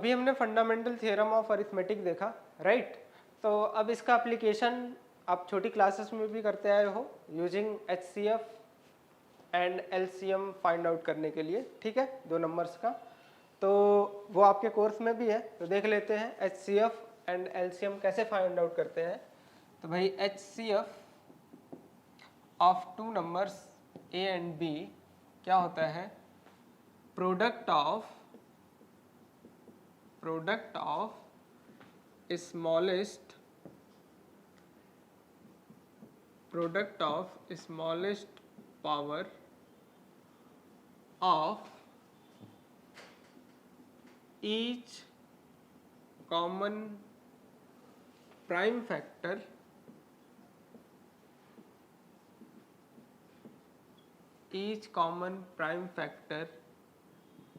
अभी हमने fundamental theorem of arithmetic देखा, राइट। तो अब इसका एप्लीकेशन आप छोटी क्लासेस में भी करते आए हो using HCF and LCM find out करने के लिए, ठीक है, 2 नंबर्स का। तो वो आपके कोर्स में भी है, तो देख लेते हैं एचसीएफ एंड एलसीएम कैसे फाइंड आउट करते हैं। तो भाई HCF of 2 numbers A and B क्या होता है, product of smallest power of each common prime factor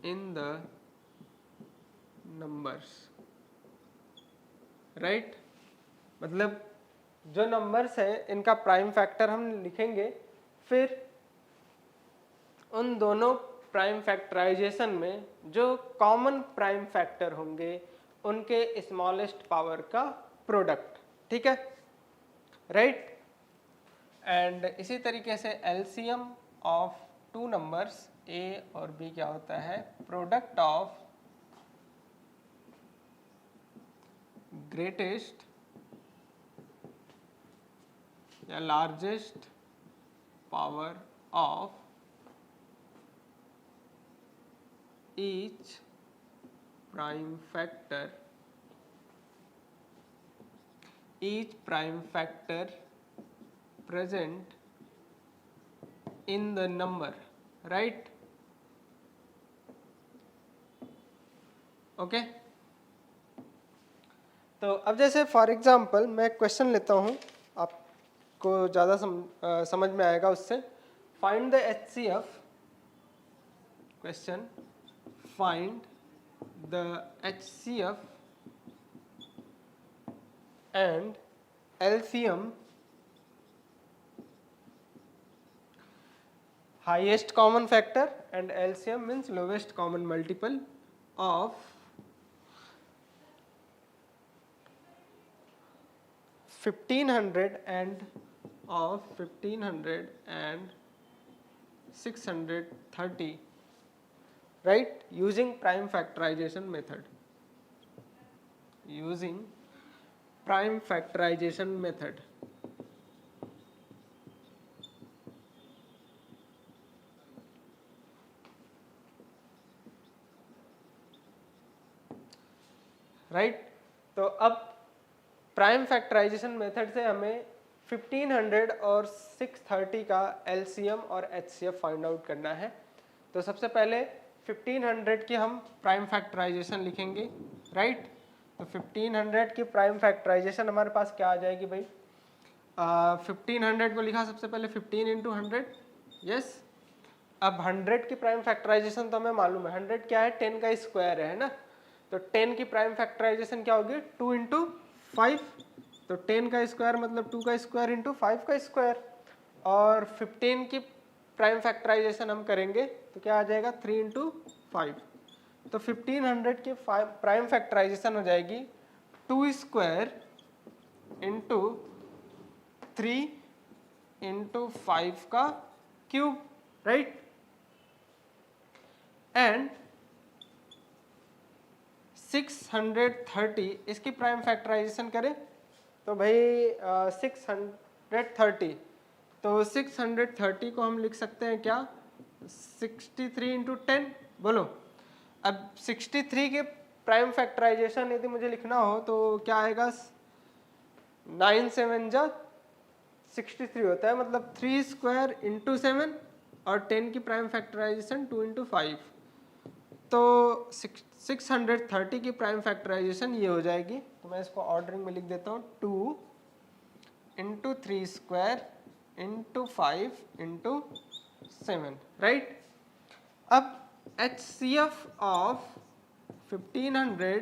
in the numbers, right. मतलब जो नंबर्स हैं इनका प्राइम फैक्टर हम लिखेंगे, फिर उन दोनों प्राइम फैक्टराइजेशन में जो कॉमन प्राइम फैक्टर होंगे उनके स्मॉलेस्ट पावर का प्रोडक्ट, ठीक है, राइट। एंड इसी तरीके से एलसीएम ऑफ 2 नंबर्स ए और बी क्या होता है, प्रोडक्ट ऑफ ग्रेटेस्ट या largest power of each prime factor present in the number, right, okay. तो अब जैसे फॉर एग्जांपल मैं क्वेश्चन लेता हूँ, आपको ज़्यादा समझ में आएगा उससे। Find the HCF, question, find the HCF and LCM highest common factor and LCM means lowest common multiple of 1500 and 630, right, using prime factorization method, right. तो अब प्राइम फैक्टराइजेशन मेथड से हमें 1500 और 630 का एलसीएम और एचसीएफ फाइंड आउट करना है। तो सबसे पहले 1500 की हम प्राइम फैक्टराइजेशन लिखेंगे, राइट। तो 1500 की प्राइम फैक्टराइजेशन हमारे पास क्या आ जाएगी भाई, 1500 को लिखा सबसे पहले 15 इंटू 100, यस। अब 100 की प्राइम फैक्टराइजेशन तो हमें मालूम है, 100 क्या है, 10 का स्क्वायर है ना। तो 10 की प्राइम फैक्टराइजेशन क्या होगी, 2 इंटू 5। तो 10 का स्क्वायर मतलब 2 का स्क्वायर इंटू 5 का स्क्वायर। और 15 की प्राइम फैक्टराइजेशन हम करेंगे तो क्या आ जाएगा, 3 इंटू 5। तो 1500 की प्राइम फैक्टराइजेशन हो जाएगी 2 स्क्वायर इंटू 3 इंटू 5 का क्यूब, राइट। एंड 630 इसकी प्राइम फैक्टराइजेशन करें तो भाई 630, तो 630 को हम लिख सकते हैं क्या, 63 इंटू 10, बोलो। अब 63 के प्राइम फैक्टराइजेशन यदि मुझे लिखना हो तो क्या आएगा, 9 7 जा 63 होता है, मतलब 3 स्क्वायर इंटू 7 और 10 की प्राइम फैक्टराइजेशन 2 इंटू 5। तो 630 की प्राइम फैक्टराइजेशन ये हो जाएगी। तो मैं इसको ऑर्डरिंग में लिख देता हूँ, 2 into 3 square into 5 into 7, right. अब HCF ऑफ 1500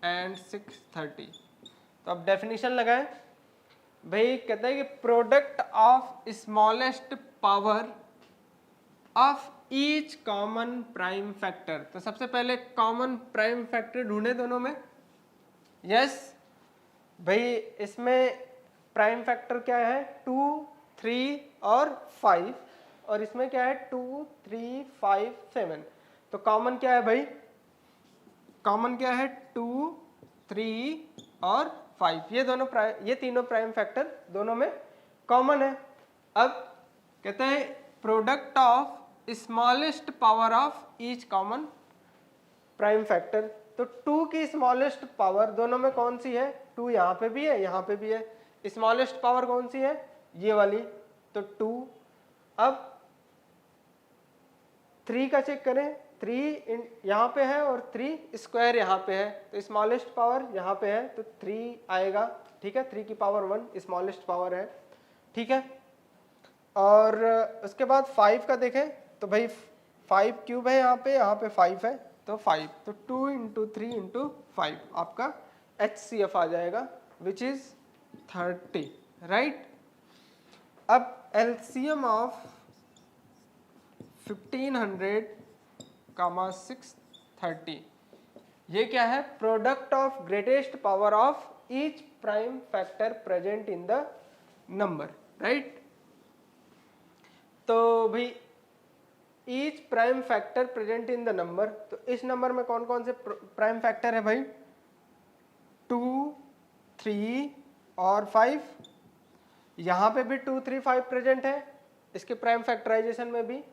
एंड 630, तो अब डेफिनेशन लगाएं भाई। कहता है कि product of smallest power of each common prime factor. तो सबसे पहले कॉमन प्राइम फैक्टर ढूंढे दोनों में। यस भाई, इसमें प्राइम फैक्टर क्या है 2, 3 और 5, और इसमें क्या है 2, 3, 5, 7। तो कॉमन क्या है भाई, कॉमन क्या है 2, 3 और 5। ये तीनों प्राइम फैक्टर दोनों में कॉमन है। अब कहते हैं product of smallest power of each common prime factor. तो 2 की स्मॉलेस्ट पावर दोनों में कौन सी है, 2 यहाँ पे भी है यहाँ पे भी है, स्मॉलेस्ट पावर कौन सी है, ये वाली, तो 2। अब 3 का चेक करें, 3 यहाँ पे है और 3 स्क्वायर यहाँ पे है, तो स्मॉलेस्ट पावर यहाँ पे है तो 3 आएगा, ठीक है। 3 की पावर 1 स्मॉलेस्ट पावर है, ठीक है। और उसके बाद 5 का देखें तो भाई 5 क्यूब है यहाँ पे 5 है तो 5, तो 2 इंटू 3 इंटू 5 आपका HCF आ जाएगा विच इज 30, राइट। अब LCM ऑफ 1500, 630, ये क्या है, product of greatest power of each prime factor present in the number, right. तो भाई each prime factor present in the number, तो इस नंबर में कौन कौन से प्राइम फैक्टर है भाई, 2, 3 और 5। यहाँ पे भी 2, 3, 5 प्रेजेंट है इसके प्राइम फैक्टराइजेशन में भी,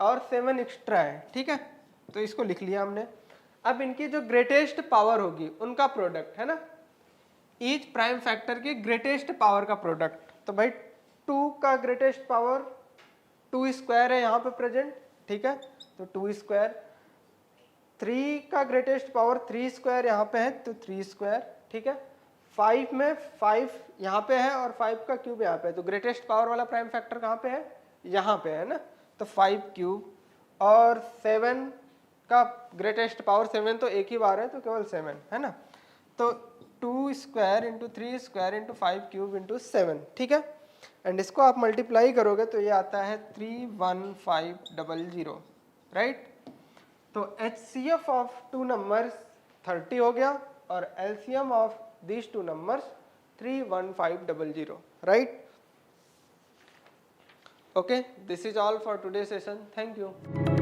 और 7 एक्स्ट्रा है, ठीक है। तो इसको लिख लिया हमने। अब इनकी जो ग्रेटेस्ट पावर होगी उनका प्रोडक्ट है ना, ईच प्राइम फैक्टर की ग्रेटेस्ट पावर का प्रोडक्ट। तो भाई 2 का ग्रेटेस्ट पावर 2 स्क्वायर है यहाँ पे प्रेजेंट, ठीक है, तो 2 स्क्वायर। 3 का ग्रेटेस्ट पावर 3 स्क्वायर यहाँ पे है तो 3 स्क्वायर, ठीक है। 5 में 5 यहाँ पे है और 5 का क्यूब यहाँ पे है, तो ग्रेटेस्ट पावर वाला प्राइम फैक्टर कहाँ पे है, यहाँ पे है ना, तो 5 क्यूब। और 7 का ग्रेटेस्ट पावर 7 तो एक ही बार है तो केवल 7 है ना, तो 2 square into 3 square into 5 cube into 7, ठीक है। एंड इसको आप मल्टीप्लाई करोगे तो ये आता है 31500, राइट। तो HCF ऑफ 2 नंबर्स 30 हो गया और LCM of these 2 numbers 31500, right? Okay, this is all for today's session. Thank you.